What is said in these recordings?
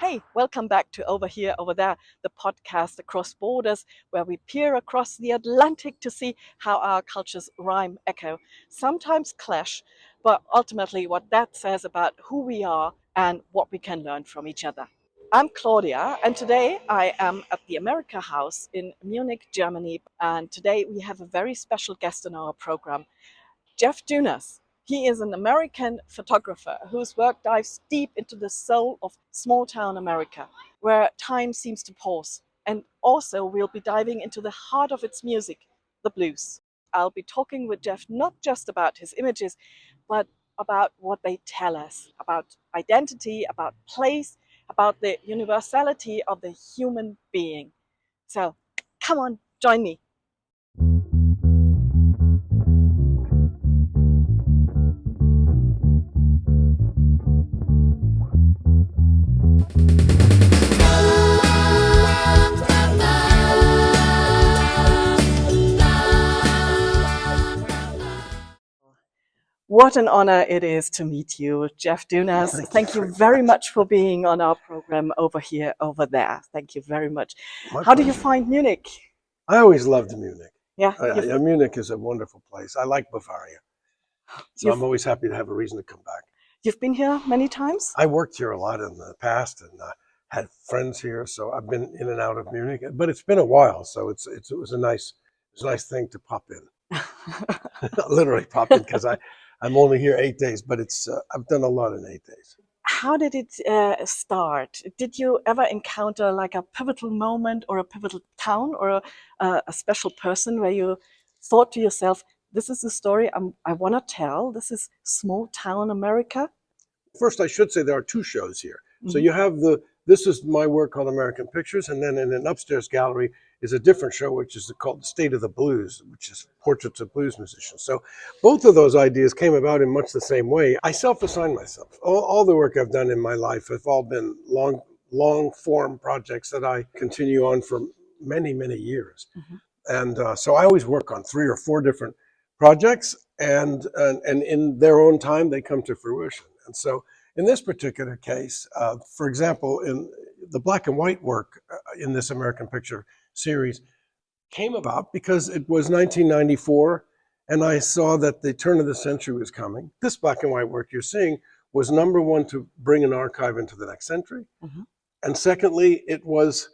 Hey, welcome back to Over Here, Over There, the podcast across borders, where we peer across the Atlantic to see how our cultures rhyme, echo, sometimes clash, but ultimately what that says about who we are and what we can learn from each other. I'm Claudia, and today I am at the Amerikahaus in Munich, Germany. And today we have a very special guest on our program, Jeff Dunas. He is an American photographer whose work dives deep into the soul of small town America, where time seems to pause. And also, we'll be diving into the heart of its music, the blues. I'll be talking with Jeff not just about his images, but about what they tell us about identity, about place, about the universality of the human being. So, come on, join me. What an honor it is to meet you, Jeff Dunas. Thank you very much for being on our program Over Here, Over There. Thank you very much. How do you find Munich? I always loved Munich. Yeah, Munich is a wonderful place. I like Bavaria. So I'm always happy to have a reason to come back. You've been here many times? I worked here a lot in the past and had friends here, so I've been in and out of Munich. But it's been a while, so it was a nice thing to pop in. Literally pop in, because I'm only here 8 days, but I've done a lot in 8 days. How did it start? Did you ever encounter like a pivotal moment or a pivotal town or a special person where you thought to yourself, this is the story I want to tell. This is small town America? First, I should say there are two shows here. Mm-hmm. So you have this is my work called American Pictures, and then in an upstairs gallery is a different show, which is called The State of the Blues, which is portraits of blues musicians. So both of those ideas came about in much the same way. I self-assigned myself. All the work I've done in my life have all been long form projects that I continue on for many, many years. Mm-hmm. And so I always work on 3 or 4 different projects, and in their own time, they come to fruition. And so in this particular case, for example, in the black and white work in this American Picture series came about because it was 1994, and I saw that the turn of the century was coming. This black and white work you're seeing was number one to bring an archive into the next century. Mm-hmm. And secondly, it was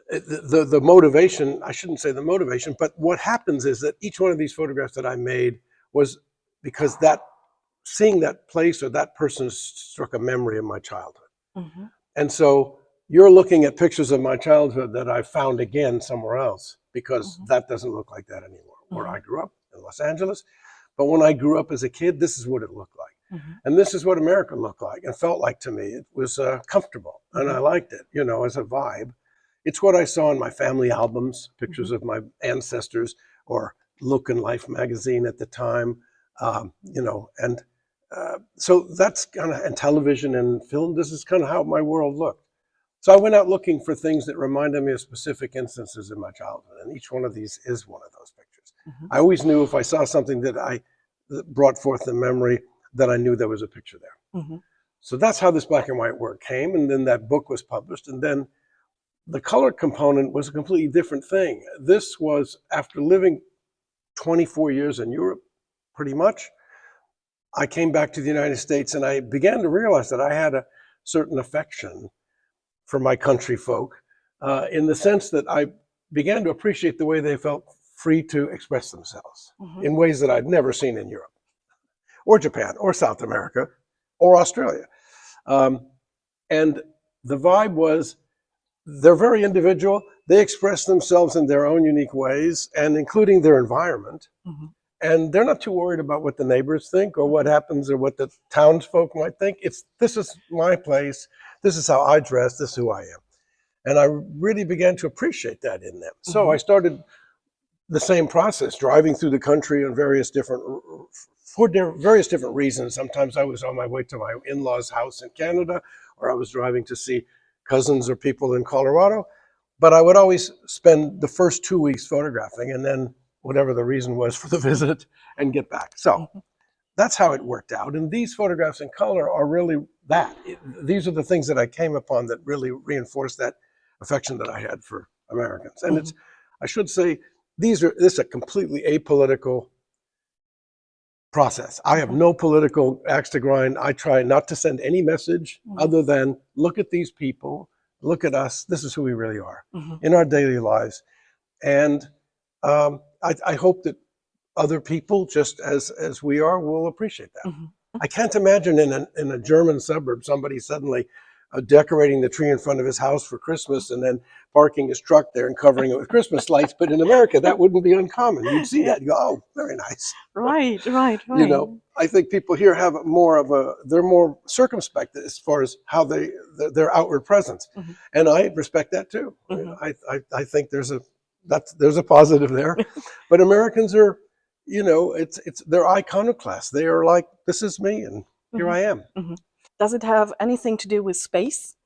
the motivation, I shouldn't say the motivation, but what happens is that each one of these photographs that I made was because seeing that place or that person struck a memory of my childhood. Mm-hmm. And so you're looking at pictures of my childhood that I found again somewhere else, because mm-hmm. that doesn't look like that anymore. Mm-hmm. Where I grew up in Los Angeles. But when I grew up as a kid, this is what it looked like. Mm-hmm. And this is what America looked like and felt like to me. It was comfortable, and I liked it, as a vibe. It's what I saw in my family albums, pictures mm-hmm. of my ancestors, or Look and Life magazine at the time, so that's kind of, and television and film, this is kind of how my world looked. So I went out looking for things that reminded me of specific instances in my childhood, and each one of these is one of those pictures. Mm-hmm. I always knew if I saw something that brought forth the memory, that I knew there was a picture there. Mm-hmm. So that's how this black and white work came, and then that book was published, and then the color component was a completely different thing. This was after living 24 years in Europe, pretty much. I came back to the United States, and I began to realize that I had a certain affection for my country folk, in the sense that I began to appreciate the way they felt free to express themselves mm-hmm. in ways that I'd never seen in Europe, or Japan, or South America, or Australia. And the vibe was, they're very individual. They express themselves in their own unique ways, and including their environment. Mm-hmm. And they're not too worried about what the neighbors think or what happens or what the townsfolk might think. This is my place. This is how I dress. This is who I am. And I really began to appreciate that in them. Mm-hmm. So I started the same process, driving through the country for various different reasons. Sometimes I was on my way to my in-laws' house in Canada, or I was driving to see cousins or people in Colorado. But I would always spend the first 2 weeks photographing, and then whatever the reason was for the visit, and get back. So that's how it worked out. And these photographs in color are really These are the things that I came upon that really reinforced that affection that I had for Americans. And it's, I should say, this is a completely apolitical process. I have no political axe to grind. I try not to send any message other than look at these people, look at us. This is who we really are in our daily lives. And I hope that other people, just as we are, will appreciate that. I can't imagine in a German suburb somebody suddenly decorating the tree in front of his house for Christmas and then parking his truck there and covering it with Christmas lights. But in America, that wouldn't be uncommon. You'd see that. You go, oh, very nice. Right. You know, I think people here have they're more circumspect as far as how their outward presence. And I respect that too. I think there's a positive there. But Americans are, you know, they're iconoclasts. They are like, this is me and here I am. Does it have anything to do with space?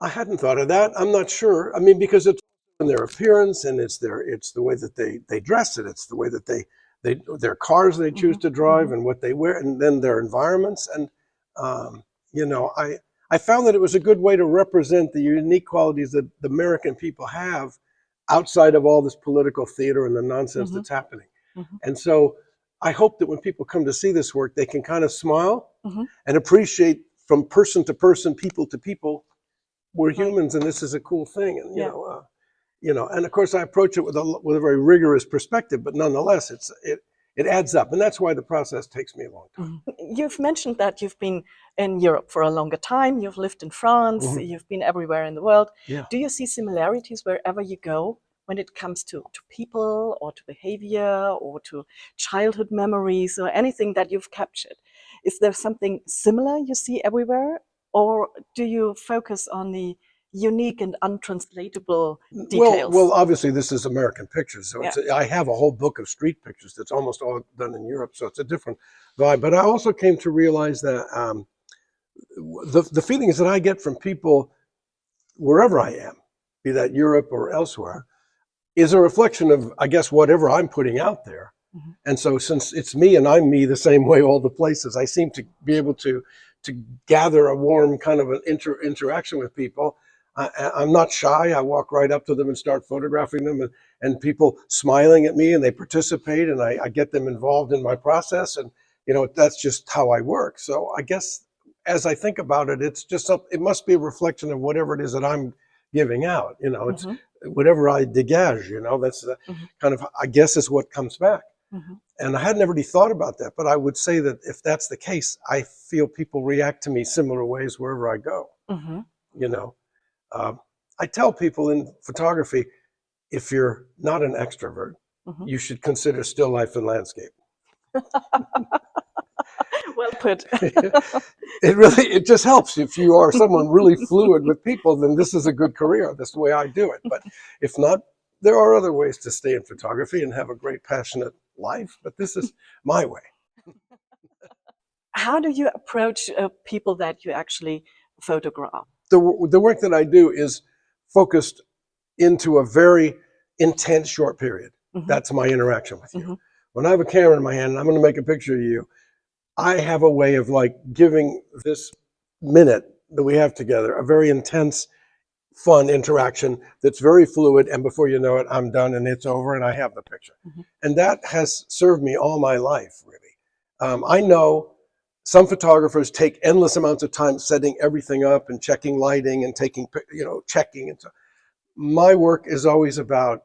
I hadn't thought of that. I'm not sure. I mean, because it's in their appearance and it's the way that they dress it. It's the way that their cars they choose to drive and what they wear, and then their environments. And you know, I found that it was a good way to represent the unique qualities that the American people have outside of all this political theater and the nonsense that's happening. And so I hope that when people come to see this work, they can kind of smile and appreciate from person to person, people to people, we're humans and this is a cool thing. And, you know, and of course I approach it with a very rigorous perspective, but nonetheless, it adds up. And that's why the process takes me a long time. You've mentioned that you've been in Europe for a longer time. You've lived in France. You've been everywhere in the world. Do you see similarities wherever you go when it comes to people or to behavior or to childhood memories or anything that you've captured? Is there something similar you see everywhere? Or do you focus on the unique and untranslatable details? Well, obviously this is American pictures. So I have a whole book of street pictures that's almost all done in Europe. So it's a different vibe. But I also came to realize that the feelings that I get from people wherever I am, be that Europe or elsewhere, is a reflection of, I guess, whatever I'm putting out there. And so since it's me and I'm me the same way all the places, I seem to be able to gather a warm kind of an interaction with people. I'm not shy. I walk right up to them and start photographing them, and people smiling at me, and they participate, and I get them involved in my process. And, you know, that's just how I work. So I guess as I think about it, it's just it must be a reflection of whatever it is that I'm giving out. You know, it's whatever I degage, you know, that's kind of, I guess, is what comes back. And I hadn't ever really thought about that, but I would say that if that's the case, I feel people react to me similar ways wherever I go. You know, I tell people in photography, if you're not an extrovert, you should consider still life and landscape. Well put. It just helps. If you are someone really fluid with people, then this is a good career. That's the way I do it. But if not, there are other ways to stay in photography and have a great, passionate life. But this is my way. How do you approach people that you actually photograph? The work that I do is focused into a very intense short period. That's my interaction with you. When I have a camera in my hand and I'm going to make a picture of you, I have a way of like giving this minute that we have together a very intense, fun interaction that's very fluid. And before you know it, I'm done and it's over and I have the picture. And that has served me all my life, really. I know some photographers take endless amounts of time setting everything up and checking lighting and taking, you know, checking. And so my work is always about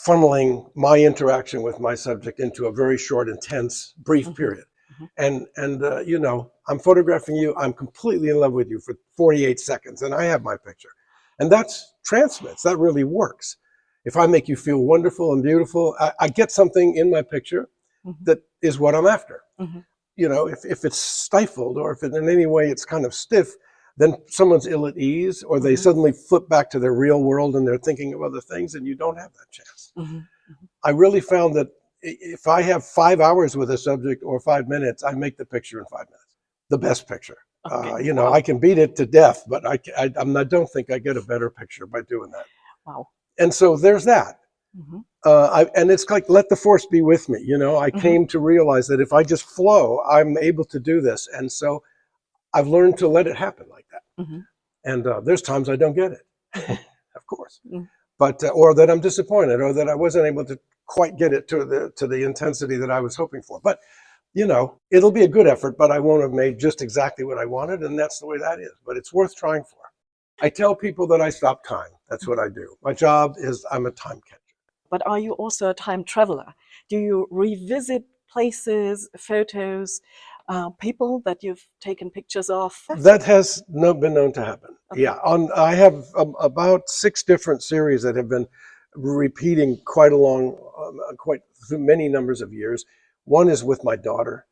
funneling my interaction with my subject into a very short, intense, brief period. And you know, I'm photographing you, I'm completely in love with you for 48 seconds and I have my picture. And that's transmits, that really works. If I make you feel wonderful and beautiful, I get something in my picture that is what I'm after. You know, if it's stifled or if in any way it's kind of stiff, then someone's ill at ease or they suddenly flip back to their real world and they're thinking of other things and you don't have that chance. I really found that if I have 5 hours with a subject or 5 minutes, I make the picture in 5 minutes, the best picture. You know, I can beat it to death, but I don't think I get a better picture by doing that. Wow. And so there's that. And it's like, let the force be with me. You know, I came to realize that if I just flow, I'm able to do this. And so I've learned to let it happen like that. Mhm. And there's times I don't get it, Mhm. of course, Mm. but or that I'm disappointed, or that I wasn't able to quite get it to the intensity that I was hoping for. But you know, it'll be a good effort, but I won't have made just exactly what I wanted, and that's the way that is. But it's worth trying for. I tell people that I stop time. That's what I do. My job is I'm a time catcher. But are you also a time traveler? Do you revisit places, photos, people that you've taken pictures of? That has been known to happen. Okay. Yeah, I have about 6 different series that have been repeating quite along, quite through many numbers of years. One is with my daughter,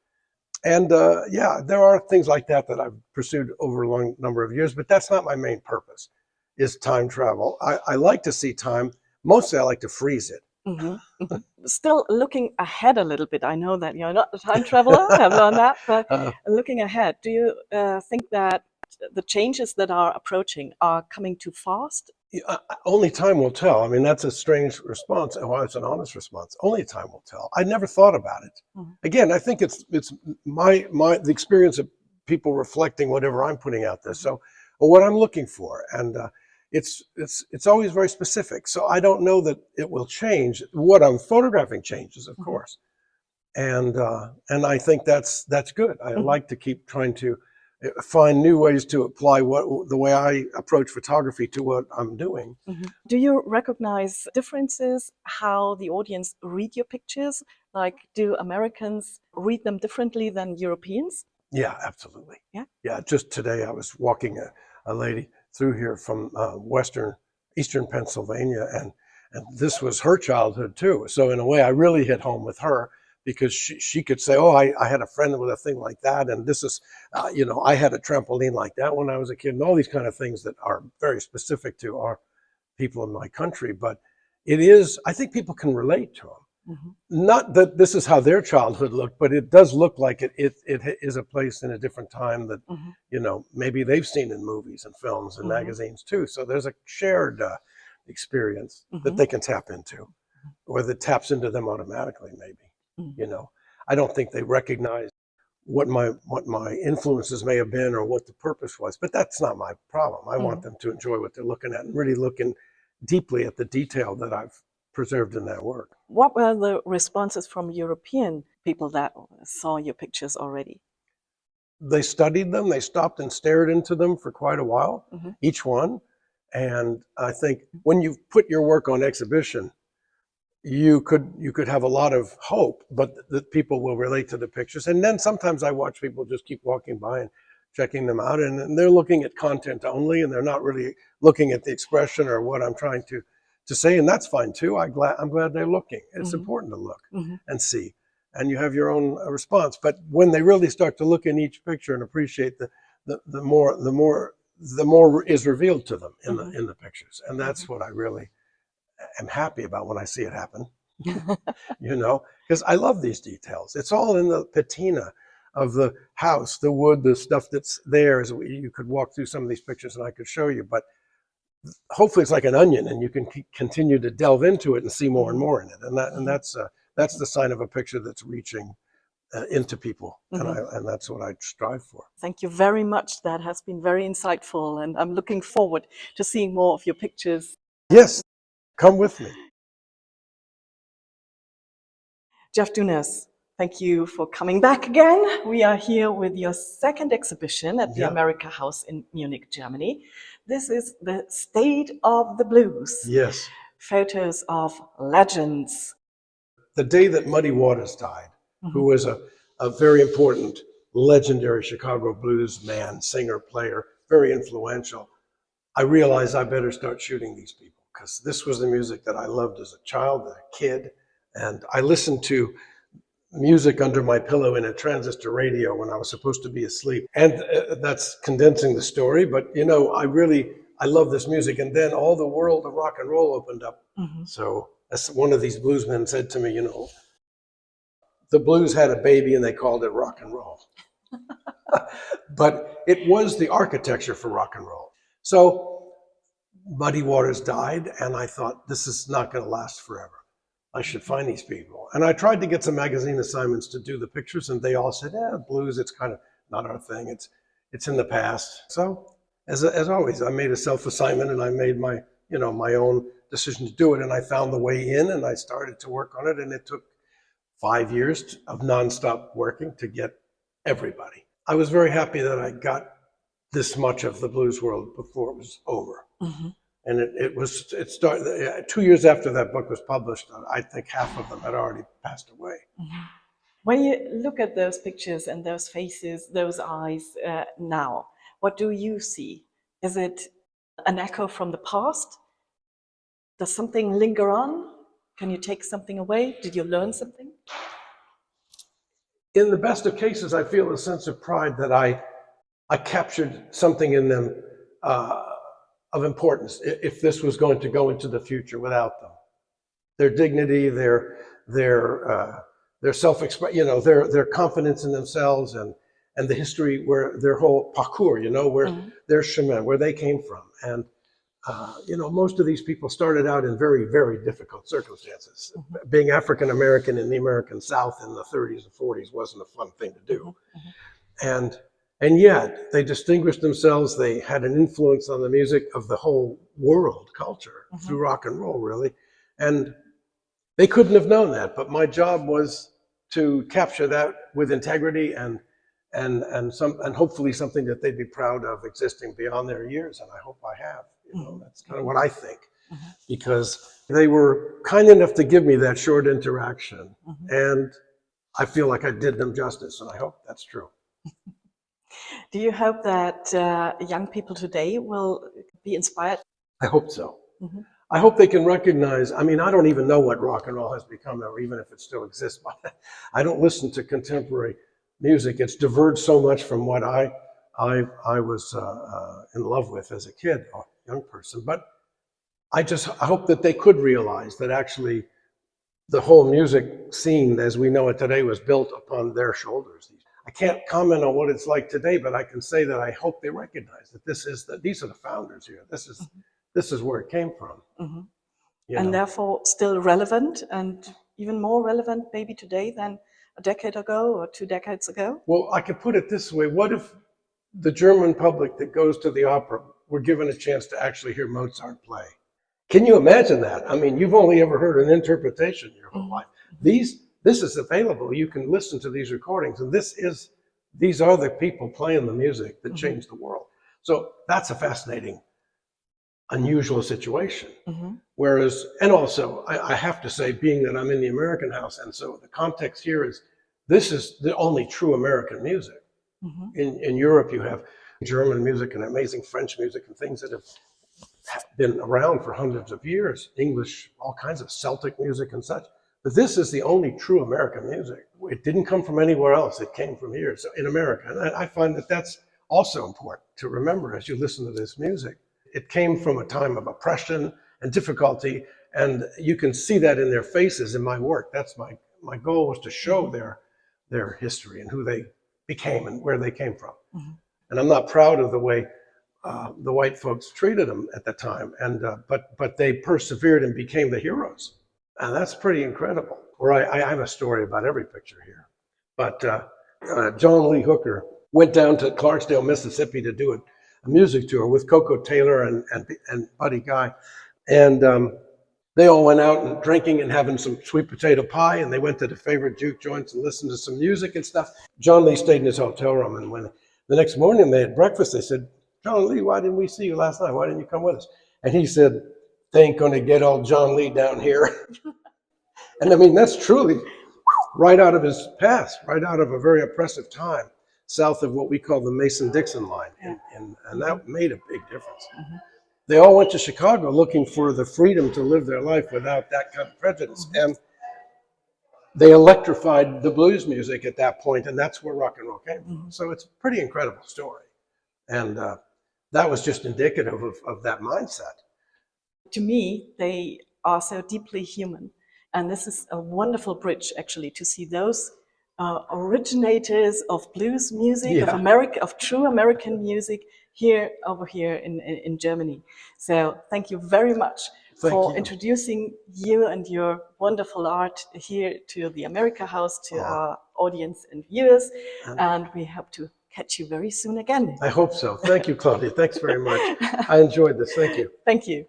and yeah, there are things like that that I've pursued over a long number of years. But that's not my main purpose. Is time travel. I like to see time. Mostly, I like to freeze it. Mhm, mhm. Still looking ahead a little bit. I know that you're not a time traveler, I've learned that, but Uh, looking ahead, do you think that the changes that are approaching are coming too fast? Only time will tell. I mean, that's a strange response. Well, it's an honest response. Only time will tell. I never thought about it. Mhm, Again, I think it's the experience of people reflecting whatever I'm putting out there. mhm, So, or what I'm looking for, and it's always very specific. So I don't know that it will change. What I'm photographing changes, of mhm, course, and I think that's good. I mhm, like to keep trying to find new ways to apply the way I approach photography to what I'm doing. mhm. Do you recognize differences how the audience read your pictures? Like, do Americans read them differently than Europeans? Yeah, absolutely. Yeah. Yeah, just today I was walking a lady through here from eastern Pennsylvania, and this was her childhood too. So in a way, I really hit home with her because she could say, "Oh, I had a friend with a thing like that, and this is, you know, I had a trampoline like that when I was a kid," and all these kind of things that are very specific to our people in my country. But it is, I think people can relate to them. Mhm, Not that this is how their childhood looked, but it does look like it is a place in a different time that, mhm, you know, maybe they've seen in movies and films and mhm, magazines too. So there's a shared experience that mhm, they can tap into, or that taps into them automatically. Maybe, mhm, you know, I don't think they recognize what my influences may have been or what the purpose was, but that's not my problem. I want mhm. them to enjoy what they're looking at and really looking deeply at the detail that I've preserved in that work. What were the responses from European people that saw your pictures already? They studied them. They stopped and stared into them for quite a while, Mhm, each one. And I think when you put your work on exhibition, you could have a lot of hope, but that people will relate to the pictures. And then sometimes I watch people just keep walking by and checking them out, and they're looking at content only, and they're not really looking at the expression or what I'm trying to say, and that's fine too. I'm glad they're looking. It's mhm, important to look mhm, and see, and you have your own response. But when they really start to look in each picture and appreciate the more is revealed to them in the mhm, in the pictures, and mhm. that's what I really am happy about when I see it happen. You know, because I love these details. It's all in the patina of the house, the wood, the stuff that's there. As you could walk through some of these pictures and I could show you, but hopefully it's like an onion and you can continue to delve into it and see more and Mhm, more in it. And that and mhm, that's the sign of a picture that's reaching into people, and mhm. that's what I strive for. Thank you very much. That has been very insightful, and I'm looking forward to seeing more of your pictures. Yes, come with me. Jeff Dunas, thank you for coming back again. We are here with your second exhibition at the Yeah. Amerikahaus in Munich, Germany. This is the State of the Blues, Yes. photos of legends. The day that Muddy Waters died, who Mhm, was a very important, legendary Chicago blues man, singer, player, very influential, I realized I better start shooting these people because this was the music that I loved as a child, as a kid. And I listened to music under my pillow in a transistor radio when I was supposed to be asleep. And that's condensing the story, but you know, I love this music. And then all the world of rock and roll opened up. mhm, So as one of these bluesmen said to me, you know, the blues had a baby and they called it rock and roll. But it was the architecture for rock and roll. So Muddy Waters died, and I thought, this is not going to last forever. I should mhm, find these people. And I tried to get some magazine assignments to do the pictures, and they all said, blues, it's kind of not our thing. it's in the past. So as always, I made a self-assignment, and I made my, my own decision to do it. And I found the way in, and I started to work on it. And it took 5 years of nonstop working to get everybody. I was very happy that I got this much of the blues world before it was over. Mm-hmm. And it started 2 years after that book was published. I think half of them had already passed away. Mm-hmm. When you look at those pictures and those faces, those eyes now, what do you see? Is it an echo from the past? Does something linger on? Can you take something away? Did you learn something? In the best of cases, I feel a sense of pride that I captured something in them of importance, if this was going to go into the future without them. Their dignity, their self-expression, their confidence in themselves, and the history, where their whole parcours, where mm-hmm. their chemin, where they came from. And most of these people started out in very, very difficult circumstances. Mm-hmm. Being African American in the American South in the 30s and 40s wasn't a fun thing to do. Mm-hmm. And yet they distinguished themselves. They had an influence on the music of the whole world culture, mm-hmm. through rock and roll, really. And they couldn't have known that, but my job was to capture that with integrity and hopefully something that they'd be proud of, existing beyond their years. And I hope I have. That's kind of what I think, mm-hmm. because they were kind enough to give me that short interaction, mm-hmm. and I feel like I did them justice, and I hope that's true. Do you hope that young people today will be inspired? I hope so. Mm-hmm. I hope they can recognize, I don't even know what rock and roll has become, or even if it still exists. I don't listen to contemporary music. It's diverged so much from what I was in love with as a kid, or young person. But I hope that they could realize that actually the whole music scene as we know it today was built upon their shoulders. I can't comment on what it's like today, but I can say that I hope they recognize that these are the founders here. This is where it came from. Mm-hmm. And therefore still relevant, and even more relevant maybe today than a decade ago or 2 decades ago? Well, I could put it this way. What if the German public that goes to the opera were given a chance to actually hear Mozart play? Can you imagine that? You've only ever heard an interpretation your whole life. This is available. You can listen to these recordings, and these are the people playing the music that changed the world. So that's a fascinating, unusual situation. Mm-hmm. Whereas, and also, I have to say, being that I'm in the Amerikahaus, and so the context here is, this is the only true American music. Mm-hmm. In Europe, you have German music and amazing French music and things that have been around for hundreds of years, English, all kinds of Celtic music and such. But this is the only true American music. It didn't come from anywhere else. It came from here, so in America. And I find that that's also important to remember as you listen to this music. It came from a time of oppression and difficulty, and you can see that in their faces in my work. That's my goal, was to show their history and who they became and where they came from. Mm-hmm. And I'm not proud of the way the white folks treated them at the time, but they persevered and became the heroes. And that's pretty incredible. I have a story about every picture here. But John Lee Hooker went down to Clarksdale, Mississippi to do a music tour with Coco Taylor and Buddy Guy. And they all went out and drinking and having some sweet potato pie, and they went to the favorite juke joints and listened to some music and stuff. John Lee stayed in his hotel room, and when the next morning they had breakfast, they said, "John Lee, why didn't we see you last night? Why didn't you come with us?" And he said, "They ain't gonna get all John Lee down here." And that's truly right out of his past, right out of a very oppressive time, south of what we call the Mason-Dixon line. And that made a big difference. Mm-hmm. They all went to Chicago looking for the freedom to live their life without that kind of prejudice. Mm-hmm. And they electrified the blues music at that point, and that's where rock and roll came from. Mm-hmm. So it's a pretty incredible story. And that was just indicative of that mindset. To me, they are so deeply human. And this is a wonderful bridge, actually, to see those originators of blues music, of true American music, over here in Germany. So thank you very much for introducing you and your wonderful art here to the Amerikahaus, to our audience and viewers. And we hope to catch you very soon again. I hope so. Thank you, Claudia. Thanks very much. I enjoyed this. Thank you. Thank you.